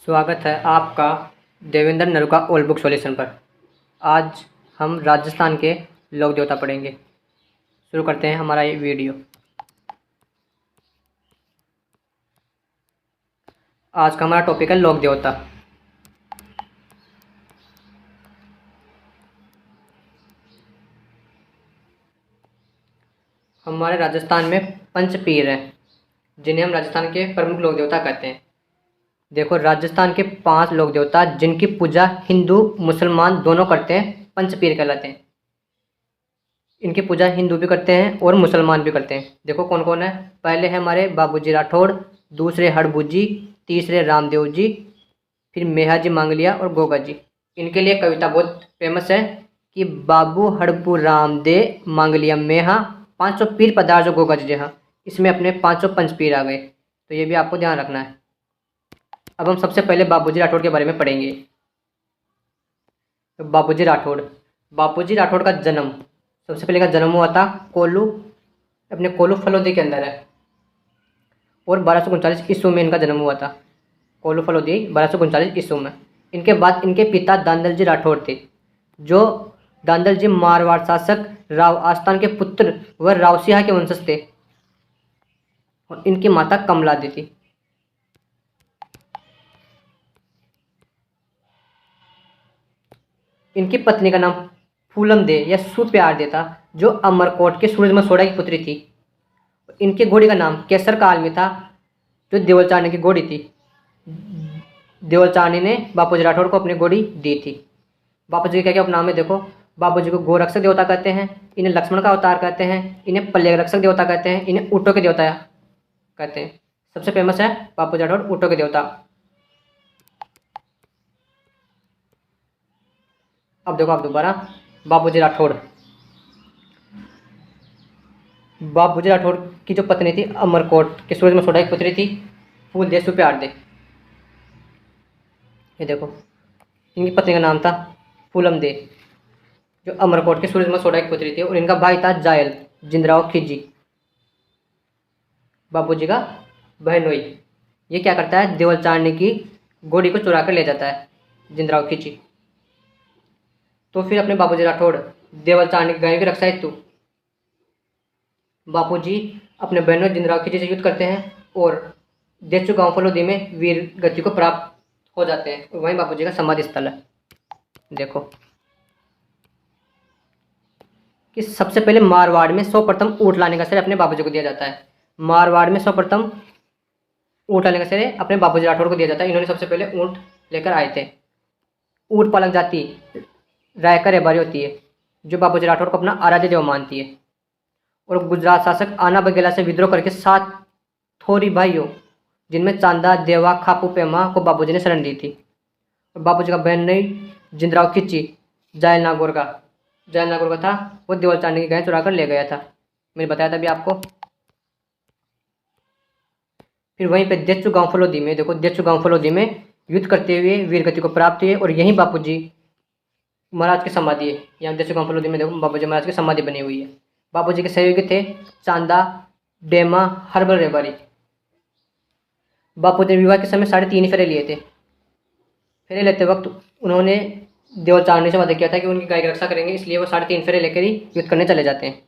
स्वागत है आपका Devendra Naruka old book solution पर। आज हम राजस्थान के लोक देवता पढ़ेंगे। शुरू करते हैं हमारा ये वीडियो। आज का हमारा टॉपिक है लोक देवता। हमारे राजस्थान में पंच पीर हैं जिन्हें हम राजस्थान के प्रमुख लोक देवता कहते हैं। देखो, राजस्थान के 5 लोक देवता जिनकी पूजा हिंदू मुसलमान दोनों करते हैं, पंच पीर कहलाते हैं। इनकी पूजा हिंदू भी करते हैं और मुसलमान भी करते हैं। देखो कौन कौन है। पहले है हमारे बाबूजी राठौड़, दूसरे हड़बू जी, तीसरे रामदेव जी, फिर मेहा जी मांगलिया और गोगा जी। इनके लिए कविता बहुत फेमस है कि बाबू हड़बू रामदेव मांगलिया मेहा 500 पीर पधार जो गोगा जी जहाँ। इसमें अपने 500 पंच पीर आ गए, तो ये भी आपको ध्यान रखना है। अब हम सबसे पहले बाबूजी राठौड़ के बारे में पढ़ेंगे। तो बाबूजी राठौड़ का जन्म, सबसे पहले का जन्म हुआ था कोल्लू, अपने कोल्लू फलोदी के अंदर है, और 1239 ईस्वी में इनका जन्म हुआ था। कोल्लू फलोदी 1239 ईस्वी में। इनके बाद इनके पिता दांदल जी राठौड़ थे, जो दांदल जी मारवाड़ शासक राव आस्थान के पुत्र व रावसिहा के वंशज थे, और इनकी माता कमला दी थी। इनकी पत्नी का नाम फूलम दे या सुप्यार दे था, जो अमरकोट के सूरज मसोड़ा की पुत्री थी। इनके घोड़ी का नाम केसर काल में था, जो देवल चांडी की घोड़ी थी। देवल चांडी ने बापूजी राठौड़ को अपनी घोड़ी दी थी। बापूजी के क्या क्या उपनाम है देखो। बापूजी को गोरक्षक देवता कहते हैं, इन्हें लक्ष्मण का अवतार कहते हैं, इन्हें पल्ले रक्षक देवता कहते हैं, इन्हें ऊँटों के देवता कहते हैं। सबसे फेमस है बापूजी राठौड़ ऊँटों के देवता। अब देखो आप दोबारा बाबूजी राठौड़ की जो पत्नी थी अमरकोट के सूरज मसोड़ा की पुत्री थी, फूल दे सुप्यार दे। ये देखो, इनकी पत्नी का नाम था फूलम दे, जो अमरकोट के सूरज मसोड़ा की पुत्री थी, और इनका भाई था जायल जिंदराव खिजी, बाबूजी का बहनोई। ये क्या करता है, देवल चांडी की घोड़ी को चुरा कर ले जाता है जिंदराव खिजी। तो फिर अपने बाबूजी राठौड़ देवल चांडी गायों की रक्षा हेतु बापूजी अपने बहनों जिंदराव खिजी से युद्ध करते हैं, और देचू गांव फलोदी में वीर गति को प्राप्त हो जाते हैं, और वहीं बापूजी का समाधि स्थल है। देखो कि सबसे पहले मारवाड़ में सर्वप्रथम ऊँट लाने का श्रेय अपने बाबूजी को दिया जाता है। मारवाड़ में सर्वप्रथम ऊँट लाने का श्रेय अपने बाबूजी राठौड़ को दिया जाता है। इन्होंने सबसे पहले ऊँट लेकर आए थे। ऊँट पालक जाति रायकर एबारी होती है, जो बाबूजी राठौड़ को अपना आराध्य देव मानती है, और गुजरात शासक आना बघेला से विद्रोह करके 7 थोरी भाइयों, जिनमें चांदा देवा खापू पेमा, को बाबूजी ने शरण दी थी। और बाबूजी का बहन नहीं जिंदराव खिची जायल नागौर का था, वो देवल चांडी की गाय चुरा कर ले गया था, मैंने बताया था अभी आपको। फिर वहीं पे देचू गांव फलोदी में, देखो देचू गांव फलोदी में युद्ध करते हुए वीरगति को प्राप्त हुए, और यहीं बापूजी महाराज की समाधि है। यहाँ देचू गांव फलोदी में देखो बापूजी महाराज की समाधि बनी हुई है। बापूजी के सहयोगी थे चांदा डेमा हरबल रेबारी। बापूजी ने विवाह के समय 3.5 फेरे लिए थे। फेरे लेते वक्त उन्होंने देवल चांडी से वादा किया था कि उनकी गाय की रक्षा करेंगे, इसलिए वो 3.5 फेरे लेकर ही युद्ध करने चले जाते हैं।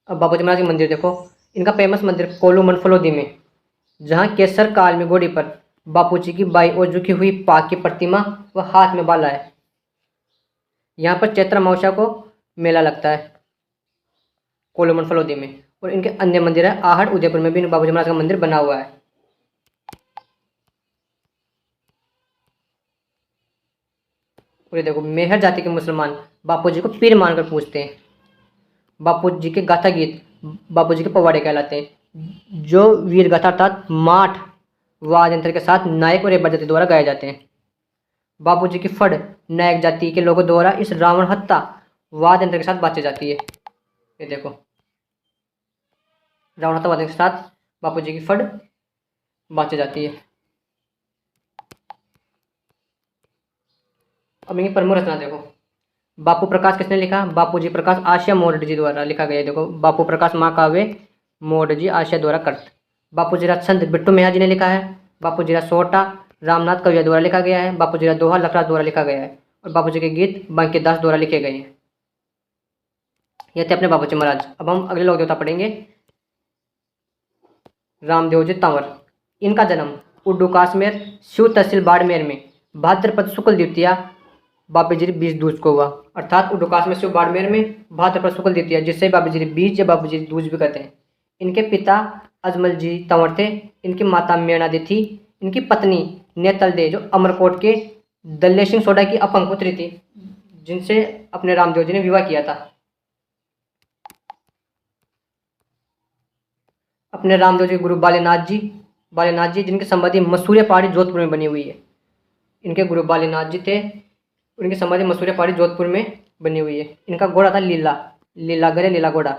अब बापूजी महाराज के मंदिर देखो। इनका फेमस मंदिर कोल्लू मन फलोदी में, जहाँ केसर काल में घोड़ी पर बापूजी की बाई और झुकी हुई पाक की प्रतिमा व हाथ में बाला है। यहाँ पर चैत्र अमावस्या को मेला लगता है कोल्लू मन फलोदी में। और इनके अन्य मंदिर है आहड़ उदयपुर में भी बाबूजी महाराज का मंदिर बना हुआ है। और ये देखो मेहर जाति के मुसलमान बापूजी को पीर मानकर पूजते हैं। बापूजी के गाथा गीत बापूजी के पवाड़े कहलाते हैं, जो वीर गाथा अर्थात माठ वाद्य यंत्र के साथ नायक और एबर जाति द्वारा गाए जाते हैं। बापूजी की फड़ नायक जाति के लोगों द्वारा इस रावण हत्ता वाद्य यंत्र के साथ बाजी जाती है। ये देखो रावण हत्ता वाद्य के साथ बापूजी की फड़ बाजी जाती है। अब इनकी प्रमुख रचना देखो। बापू प्रकाश किसने लिखा, बापूजी प्रकाश आशिया मोड जी द्वारा लिखा गया है। देखो बापू प्रकाश महाकाव्य मोड जी आशिया द्वारा कृत। बापूजी राज छंद बिट्टू मेहा जी ने लिखा है। बापूजीरा सोहटा रामनाथ कविया द्वारा लिखा गया है। बापूजीरा दोहा लखराज द्वारा लिखा गया है। और बापूजी के गीत बांकीदास द्वारा लिखे गए हैं। ये थे अपने बापूजी महाराज। अब हम अगले लोक देवता पढ़ेंगे। रामदेव जी तंवर। इनका जन्म उड्डू काश्मीर शिव तहसील बाड़मेर में भाद्रपद शुक्ल द्वितीया बाबूजी बीज दूज को हुआ। अर्थात उड्डू काश्मीर शिव बाड़मेर में भाद्रपद शुक्ल द्वितीया, जिससे बाबूजी बीज या बाबूजी दूज भी कहते हैं। इनके पिता अजमल जी तंवर थे। इनकी माता मेणादी थी। इनकी पत्नी नेतल दे जो अमरकोट के दल्ले सिंह सोडा की अपंग पुत्री थी, जिनसे अपने रामदेव जी ने विवाह किया था। अपने रामदेव जी के गुरु बालीनाथ जी जिनकी समाधि मसूरिया पहाड़ी जोधपुर में बनी हुई है। इनके गुरु बालीनाथ जी थे। उनकी समाधि मसूरिया पहाड़ी जोधपुर में बनी हुई है। इनका घोड़ा था लीला गरे लीला घोड़ा।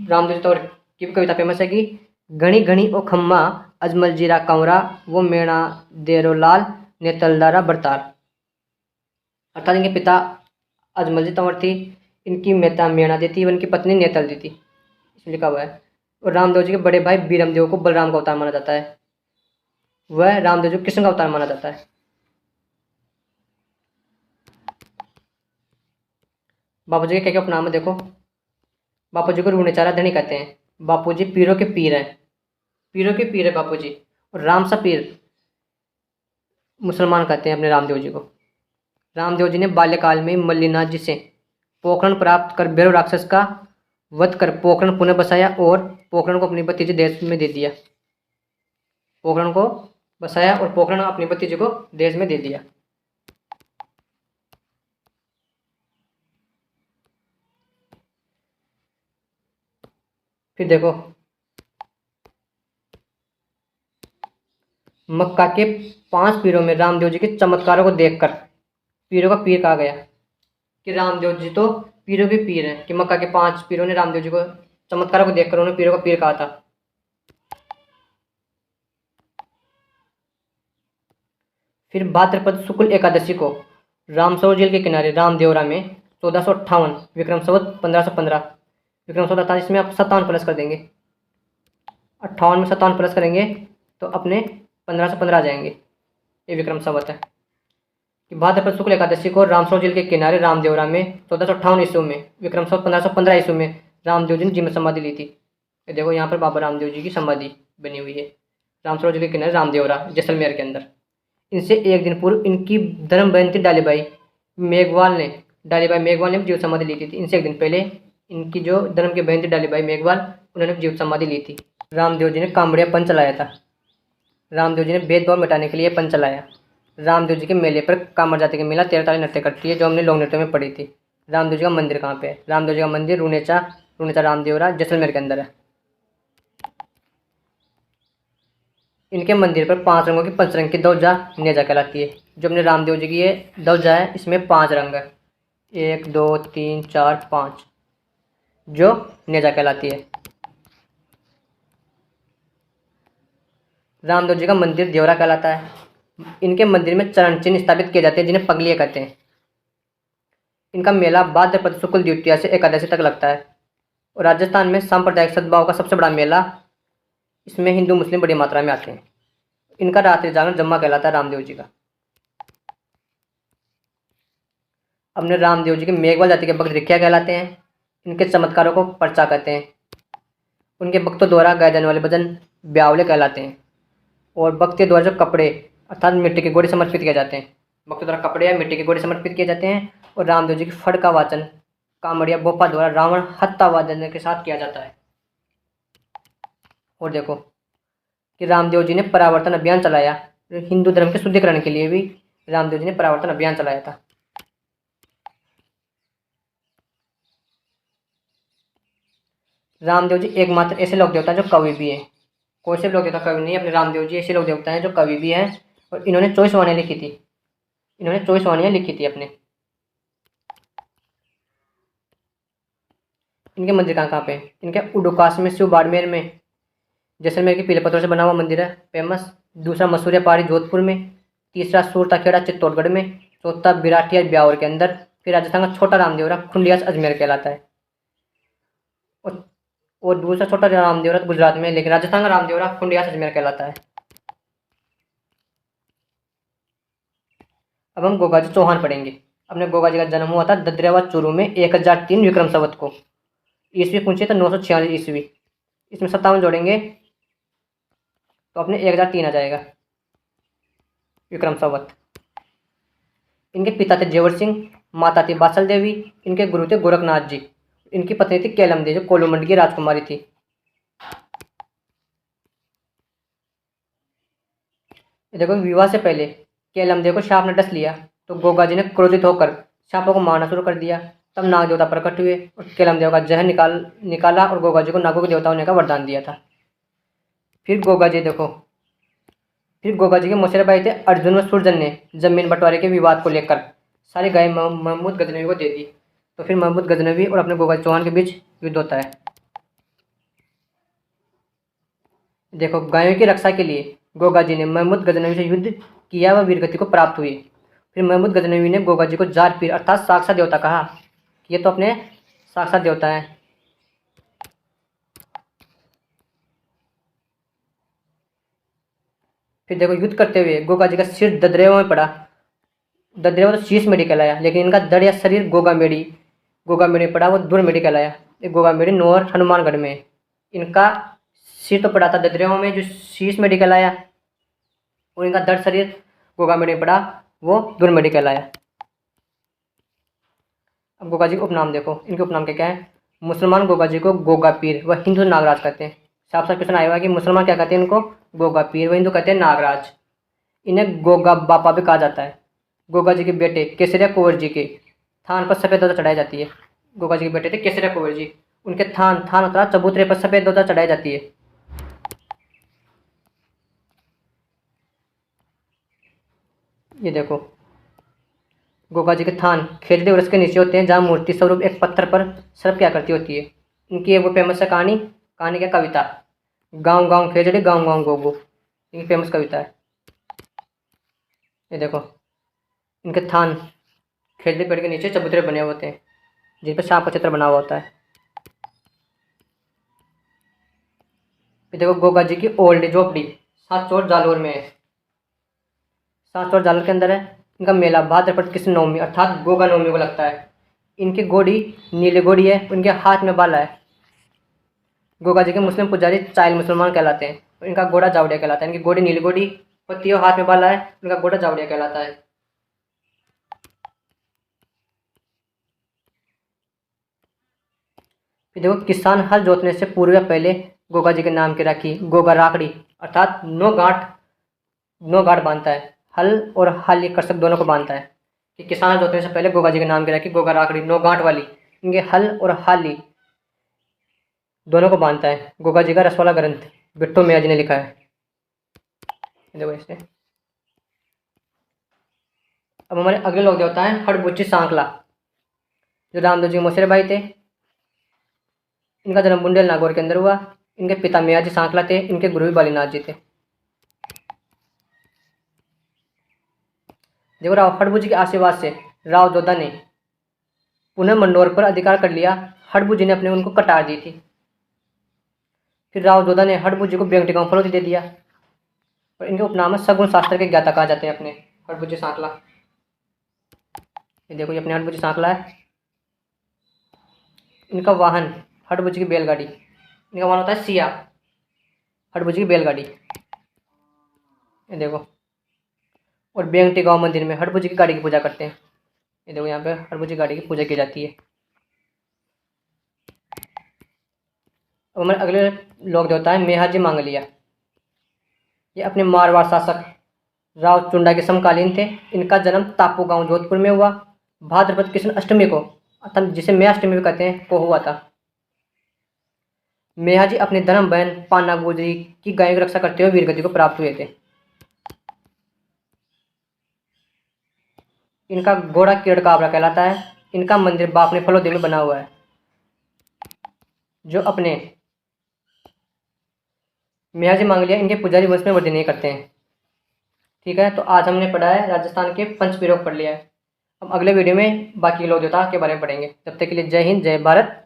रामदेव जी तंवर की भी कविता फेमस है कि घनी घनी ओ खम्मा अजमल जीरा कंवरा वो मेणा देरो लाल नेतलदारा बरतार। अर्थात इनके पिता अजमल जी तंवर थी। इनकी माता मेणा दी थी। इनकी पत्नी नेतल दी थी, इसमें लिखा हुआ है। और रामदेव जी के बड़े भाई बीरमदेव को बलराम का अवतार माना जाता है। वह रामदेव जी को कृष्ण का अवतार माना जाता है। बापू जी के क्या क्या उपनाम है देखो। बापू जी को रूणेचारा धनी कहते हैं। बापू जी पीरों के पीर हैं। पीरों के पीर है बापू जी। और राम सा पीर मुसलमान कहते हैं अपने रामदेव जी को। रामदेव जी ने बाल्यकाल में मल्लीनाथ जी से पोखरण प्राप्त कर भैरव राक्षस का वध कर पोखरण पुनः बसाया और पोखरण को अपनी भतीजे देश में दे दिया। पोखरण को बसाया और पोखरण अपनी भतीजे को देश में दे दिया। फिर देखो मक्का के 5 पीरों में रामदेव जी के चमत्कारों को देखकर पीरों का पीर कहा गया कि रामदेव जी तो पीरों के पीर हैं। कि मक्का के 5 पीरों ने रामदेव जी को चमत्कारों को देखकर उन्हें पीरों का पीर कहा था। फिर भाद्रपद शुक्ल एकादशी को रामसरोवर झील के किनारे रामदेवरा में 1458 विक्रम संवत 1515 विक्रम संवत, अर्थात इसमें आप 57 प्लस कर देंगे। 58 में 57 प्लस करेंगे तो अपने 1515 आ जाएंगे। ये विक्रम संवत है। कि भाद्रपद शुक्ल एकादशी को रामसरोवर झील के किनारे रामदेवरा में 1458 ईस्वी में विक्रम संवत 1515 ईस्वी में रामदेव जी ने जीवन समाधि ली थी। ये देखो यहाँ पर बाबा रामदेव जी की समाधि बनी हुई है रामसरोवर झील के किनारे रामदेवरा जैसलमेर के अंदर। इनसे एक दिन पूर्व इनकी धर्म बहन थी डालीबाई मेघवाल ने भी जीव समाधि ली थी। इनसे एक दिन पहले इनकी जो धर्म की बहन थी डालीबाई मेघवाल, उन्होंने जीव समाधि ली थी। रामदेव जी ने कांबड़िया पंच चलाया था। रामदेव जी ने भेदभाव मिटाने के लिए पंच चलाया। रामदेव जी के मेले पर कांवड़ जाति की महिला 13 ताली नृत्य करती है, जो हमने लोक नृत्य में पढ़ी थी। रामदेव जी का मंदिर कहाँ पे है? रामदेव जी का मंदिर रूनेचा रामदेवरा जैसलमेर के अंदर है। इनके मंदिर पर 5 रंगों की पंचरंग की ध्वजा नेजा कहलाती है। जो अपने रामदेव जी की ये ध्वजा है, इसमें 5 रंग है, 1 2 3 4 5, जो नेजा कहलाती है। रामदेव जी का मंदिर देवरा कहलाता है। इनके मंदिर में चरण चिन्ह स्थापित किए जाते हैं, जिन्हें पगलियाँ कहते हैं। इनका मेला भाद्रपद शुक्ल द्वितीया से एकादशी तक लगता है। और राजस्थान में सांप्रदायिक सद्भाव का सबसे बड़ा मेला, इसमें हिंदू मुस्लिम बड़ी मात्रा में आते हैं। इनका रात्रि जागरण जम्मा कहलाता है रामदेव जी का। अपने रामदेव जी के मेघवाल जाति के भक्त रिख्या कहलाते हैं। इनके चमत्कारों को पर्चा कहते हैं। उनके भक्तों द्वारा गाए जाने वाले भजन ब्यावले कहलाते हैं। और भक्तों द्वारा जो कपड़े अर्थात मिट्टी के घोड़े समर्पित किए जाते हैं, भक्तों द्वारा कपड़े या मिट्टी के घोड़े समर्पित किए जाते हैं। और रामदेव जी की फड़ का वाचन कामड़िया बोपा द्वारा रावण हत्ता वादन के साथ किया जाता है। और देखो कि रामदेव जी ने परावर्तन अभियान चलाया। हिंदू धर्म के शुद्धिकरण के लिए भी रामदेव जी ने परावर्तन अभियान चलाया था। रामदेव जी एकमात्र ऐसे लोक देवता जो कवि भी हैं। कोई से लोक देवता कवि नहीं, अपने रामदेव जी ऐसे लोक देवता हैं जो कवि भी हैं। और इन्होंने 24 वाणियाँ लिखी थी। अपने। इनके मंदिर कहाँ कहाँ पे? इनके उडुकाश में शिव बाड़मेर में जैसलमेर के पीले पत्थरों से बना हुआ मंदिर है फेमस। दूसरा मसूरिया पहाड़ी जोधपुर में। तीसरा सूरताखेड़ा चित्तौड़गढ़ में। चौथा बिराटिया ब्यावर के अंदर। फिर राजस्थान का छोटा रामदेवरा खुंडियास अजमेर कहलाता है। और दूसरा छोटा रामदेवरा गुजरात में, लेकिन राजस्थान का रामदेवरा खुंडियास अजमेर कहलाता है। अब हम गोगाजी चौहान पढ़ेंगे। अपने गोगाजी का जन्म हुआ था ददरेवा चूरू में 1003 विक्रम संवत को। ईस्वी पूछे तो 946 ईस्वी। इसमें 57 जोड़ेंगे तो अपने 1003 आ जाएगा विक्रम संवत। इनके पिता थे जेवर सिंह, माता थी बासल देवी, इनके गुरु थे गोरखनाथ जी, इनकी पत्नी थी कैलम देवी जो कोलुमंड की राजकुमारी थी। देखो विवाह से पहले कैलम देव को सांप ने डस लिया तो गोगा जी ने क्रोधित होकर सांपों को मारना शुरू कर दिया। तब नाग देवता प्रकट हुए और कैलम देव का जहर निकाला और गोगा जी को नागों के देवता होने का वरदान दिया था। फिर गोगा जी के मौसेरे भाई थे अर्जुन व सूरजन ने जमीन बंटवारे के विवाद को लेकर सारी गाय महमूद गजनवी को दे दी। तो फिर महमूद गजनवी और अपने गोगा चौहान के बीच युद्ध होता है। देखो गायों की रक्षा के लिए गोगा जी ने महमूद गजनवी से युद्ध किया व वीरगति को प्राप्त हुई। फिर महमूद गजनवी ने गोगा जी को जार पीर अर्थात साक्षात देवता कहा कि ये तो अपने साक्षात देवता है। फिर देखो युद्ध करते हुए गोगा जी का सिर ददरेवा में पड़ा। ददरेवा तो शीश मेढ़ी कहलाया, लेकिन इनका दड़ या शरीर गोगा मेढ़ी पड़ा, वो दूर मेढ़ी कहलाया। गोगा मेढ़ी नौर हनुमानगढ़ में। इनका सिर तो पड़ा था ददरेवा में जो शीश मेढ़ी कहलाया, और इनका दड़ शरीर गोगा मेढ़ी पड़ा, वो दूर मेढ़ी कहलाया। अब गोगा जी के उपनाम देखो, इनके उपनाम क्या है। मुसलमान गोगा जी को गोगा पीर व हिंदू नागराज कहते हैं। साफ साफ क्वेश्चन आया हुआ कि मुसलमान क्या कहते हैं इनको, गोगा पीर, व हिंदू कहते हैं नागराज। इन्हें गोगा बापा भी कहा जाता है। गोगा जी के बेटे केसरिया कुंवर जी के थान पर सफ़ेद ध्वजा चढ़ाई जाती है। गोगा जी के बेटे थे केसरिया कुंवर जी, उनके थान उतरा चबूतरे पर सफ़ेद ध्वजा चढ़ाई जाती है। ये देखो गोगा जी के थान खेजड़ी वृक्ष के नीचे होते हैं, जहाँ मूर्ति स्वरूप एक पत्थर पर सर्प क्या करती होती है। इनकी वो फेमस है कहानी क्या कविता, गाँव गाँव खेजड़ी गाँव गाँव गोगो, इनकी फेमस कविता है। ये देखो इनके थान खेजड़ी पेड़ के नीचे चबूतरे बने होते हैं जिन पर सांप का चित्र बना हुआ होता है। ये देखो गोगा जी की ओल्ड झोपड़ी सातचौर जालोर में है। सातचौर जालोर के अंदर है। इनका मेला भाद्रपद कृष्ण नवमी अर्थात गोगा नवमी को लगता है। इनकी घोड़ी नीली घोड़ी है, उनके हाथ में बाला है। गोगा जी के मुस्लिम पुजारी चाइल मुसलमान कहलाते हैं और इनका घोड़ा जावड़िया कहलाता है। इनकी घोड़ी नीली घोड़ी पत्ती और हाथ में बाला है, उनका घोड़ा जावड़िया कहलाता है। फिर देखो किसान हल जोतने से पूर्व या पहले गोगा जी के नाम की राखी गोगा राखड़ी अर्थात 9 गांठ बांधता है। हल और हाली कृषक दोनों को बांधता है कि किसान हल जोतने से पहले गोगा जी के नाम की राखी गोगा राखड़ी 9 गांठ वाली, इनके हल और हाली दोनों को बांधता है। गोगा जी का रसवाला ग्रंथ बिट्टू मियाँ जी ने लिखा है। देखो इससे अब हमारे अगले लोग देवता हैं हड़बुच्ची सांकला, जो रामदेव जी के मौसेरे भाई थे। इनका जन्म बुंडेल नागौर के अंदर हुआ। इनके पिता मियाँ जी सांकला थे, इनके गुरु भी बालीनाथ जी थे। देखो राव हड़बू जी के आशीर्वाद से राव जोधा ने पुनः मंडोर पर अधिकार कर लिया। हड़बू जी ने अपने उनको कटार दी थी। फिर राव जोधा ने हड़बू जी को बेंगटी गांव फरोती दे दिया और इनके उपनाम सगुन शास्त्र के ज्ञाता कहा जाते हैं अपने हड़बू जी सांकला। ये देखो ये अपने हड़बू जी सांकला है। इनका वाहन हड़बू जी की बैलगाड़ी, इनका वाहन होता है सिया, हड़बू जी की बैलगाड़ी। ये देखो और बेंगटी गांव मंदिर में हड़बू जी की गाड़ी की पूजा करते हैं। ये देखो यहाँ पे हड़बू जी गाड़ी की पूजा की जाती है। अब हमारे अगले लोग देवता है मेहाजी मांगलिया। ये अपने मारवाड़ शासक राव चुंडा के समकालीन थे। इनका जन्म तापू गांव जोधपुर में हुआ भाद्रपद कृष्ण अष्टमी को, अर्थात जिसे मैं अष्टमी भी कहते हैं, को हुआ था। मेहाजी अपनी धर्म बहन पाना गुजरी की गायों की रक्षा करते हुए वीरगति को प्राप्त हुए थे। इनका घोड़ा किरण काबरा कहलाता है। इनका मंदिर बापने फलोदी में बना हुआ है, जो अपने मेहाजी मांगलिया इनके पुजारी वंश में वृद्धि नहीं करते हैं। ठीक है, तो आज हमने पढ़ा है राजस्थान के पंचपीरों को पढ़ लिया है। अब अगले वीडियो में बाकी लोक देवता के बारे में पढ़ेंगे। तब तक के लिए जय हिंद, जय भारत।